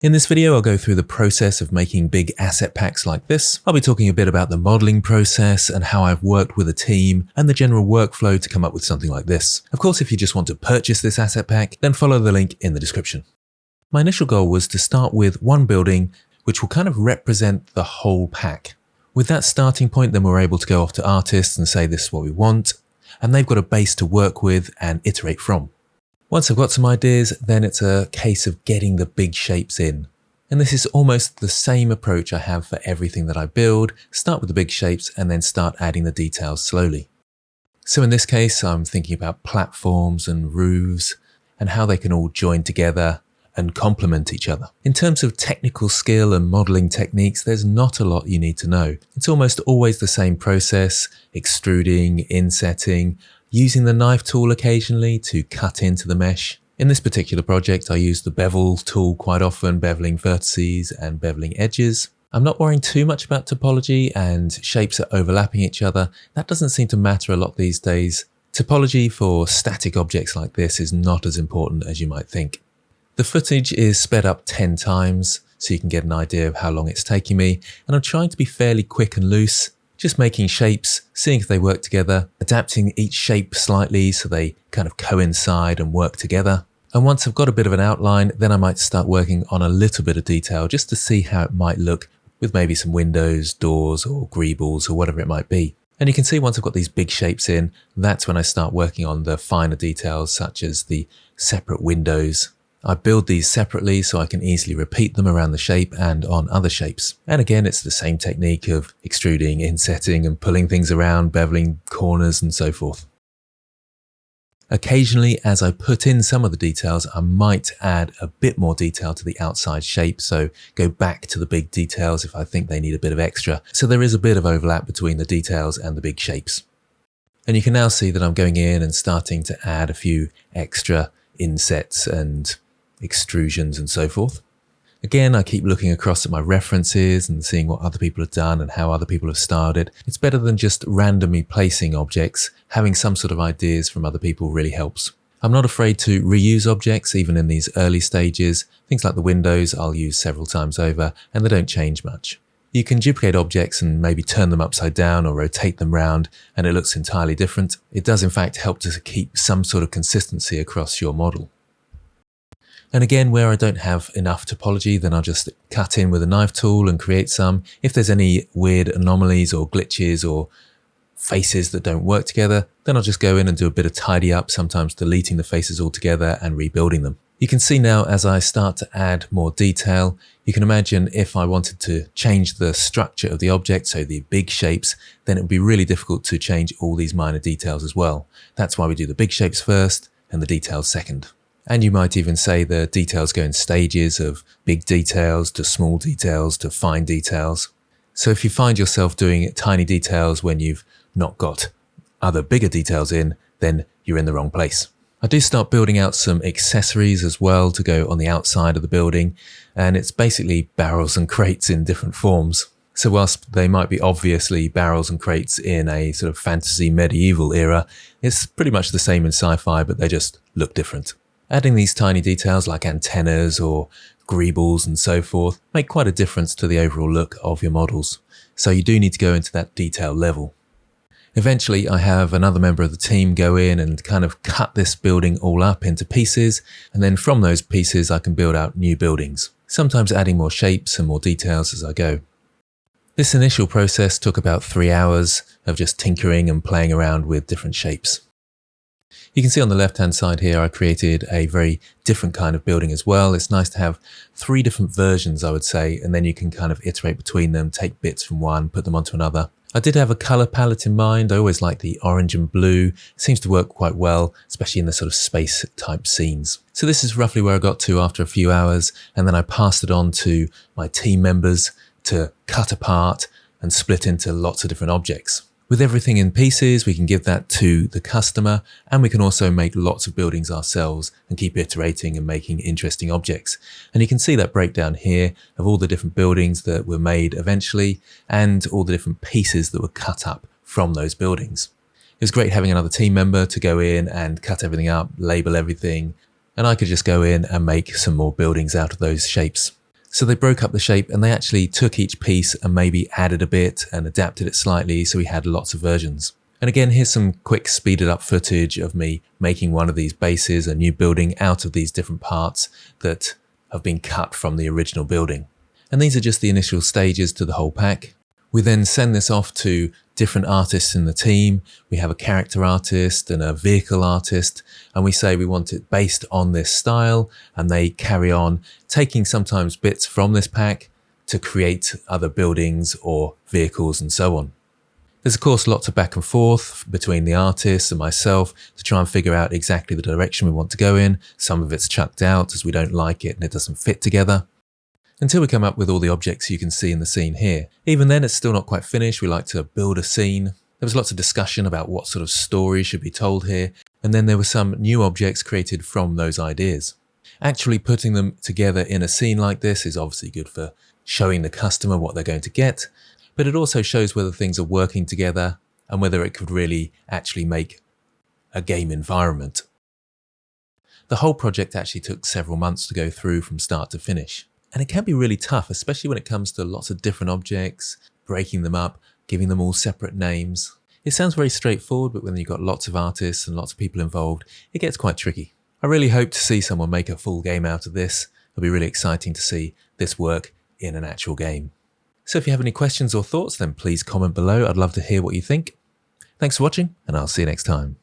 In this video, I'll go through the process of making big asset packs like this. I'll be talking a bit about the modeling process and how I've worked with a team and the general workflow to come up with something like this. Of course, if you just want to purchase this asset pack, then follow the link in the description. My initial goal was to start with one building, which will kind of represent the whole pack. With that starting point, then we're able to go off to artists and say this is what we want, and they've got a base to work with and iterate from. Once I've got some ideas, then it's a case of getting the big shapes in. And this is almost the same approach I have for everything that I build. Start with the big shapes and then start adding the details slowly. So in this case, I'm thinking about platforms and roofs and how they can all join together and complement each other. In terms of technical skill and modeling techniques, there's not a lot you need to know. It's almost always the same process: extruding, insetting, using the knife tool occasionally to cut into the mesh. In this particular project, I use the bevel tool quite often, beveling vertices and beveling edges. I'm not worrying too much about topology and shapes that are overlapping each other. That doesn't seem to matter a lot these days. Topology for static objects like this is not as important as you might think. The footage is sped up 10 times, so you can get an idea of how long it's taking me, and I'm trying to be fairly quick and loose. Just making shapes, seeing if they work together, adapting each shape slightly so they kind of coincide and work together. And once I've got a bit of an outline, then I might start working on a little bit of detail just to see how it might look with maybe some windows, doors or greebles or whatever it might be. And you can see once I've got these big shapes in, that's when I start working on the finer details such as the separate windows. I build these separately so I can easily repeat them around the shape and on other shapes. And again, it's the same technique of extruding, insetting and pulling things around, beveling corners and so forth. Occasionally, as I put in some of the details, I might add a bit more detail to the outside shape, so go back to the big details if I think they need a bit of extra. So there is a bit of overlap between the details and the big shapes. And you can now see that I'm going in and starting to add a few extra insets and extrusions and so forth. Again, I keep looking across at my references and seeing what other people have done and how other people have styled it. It's better than just randomly placing objects. Having some sort of ideas from other people really helps. I'm not afraid to reuse objects even in these early stages. Things like the windows I'll use several times over and they don't change much. You can duplicate objects and maybe turn them upside down or rotate them round and it looks entirely different. It does in fact help to keep some sort of consistency across your model. And again, where I don't have enough topology, then I'll just cut in with a knife tool and create some. If there's any weird anomalies or glitches or faces that don't work together, then I'll just go in and do a bit of tidy up, sometimes deleting the faces altogether and rebuilding them. You can see now as I start to add more detail, you can imagine if I wanted to change the structure of the object, so the big shapes, then it would be really difficult to change all these minor details as well. That's why we do the big shapes first and the details second. And you might even say the details go in stages of big details to small details to fine details. So if you find yourself doing tiny details when you've not got other bigger details in, then you're in the wrong place. I do start building out some accessories as well to go on the outside of the building, and it's basically barrels and crates in different forms. So whilst they might be obviously barrels and crates in a sort of fantasy medieval era, it's pretty much the same in sci-fi, but they just look different. Adding these tiny details like antennas or greebles and so forth make quite a difference to the overall look of your models. So you do need to go into that detail level. Eventually, I have another member of the team go in and kind of cut this building all up into pieces. And then from those pieces, I can build out new buildings, sometimes adding more shapes and more details as I go. This initial process took about 3 hours of just tinkering and playing around with different shapes. You can see on the left-hand side here, I created a very different kind of building as well. It's nice to have 3 different versions, I would say, and then you can kind of iterate between them, take bits from one, put them onto another. I did have a color palette in mind. I always like the orange and blue. It seems to work quite well, especially in the sort of space type scenes. So this is roughly where I got to after a few hours, and then I passed it on to my team members to cut apart and split into lots of different objects. With everything in pieces, we can give that to the customer, and we can also make lots of buildings ourselves and keep iterating and making interesting objects. And you can see that breakdown here of all the different buildings that were made eventually and all the different pieces that were cut up from those buildings. It was great having another team member to go in and cut everything up, label everything, and I could just go in and make some more buildings out of those shapes. So they broke up the shape and they actually took each piece and maybe added a bit and adapted it slightly, so we had lots of versions. And again, here's some quick speeded up footage of me making one of these bases, a new building out of these different parts that have been cut from the original building. And these are just the initial stages to the whole pack. We then send this off to different artists in the team. We have a character artist and a vehicle artist, and we say we want it based on this style, and they carry on taking sometimes bits from this pack to create other buildings or vehicles and so on. There's of course lots of back and forth between the artists and myself to try and figure out exactly the direction we want to go in. Some of it's chucked out as we don't like it and it doesn't fit together, until we come up with all the objects you can see in the scene here. Even then, it's still not quite finished. We like to build a scene. There was lots of discussion about what sort of story should be told here, and then there were some new objects created from those ideas. Actually putting them together in a scene like this is obviously good for showing the customer what they're going to get, but it also shows whether things are working together and whether it could really actually make a game environment. The whole project actually took several months to go through from start to finish. And it can be really tough, especially when it comes to lots of different objects, breaking them up, giving them all separate names. It sounds very straightforward, but when you've got lots of artists and lots of people involved, it gets quite tricky. I really hope to see someone make a full game out of this. It'll be really exciting to see this work in an actual game. So if you have any questions or thoughts, then please comment below. I'd love to hear what you think. Thanks for watching, and I'll see you next time.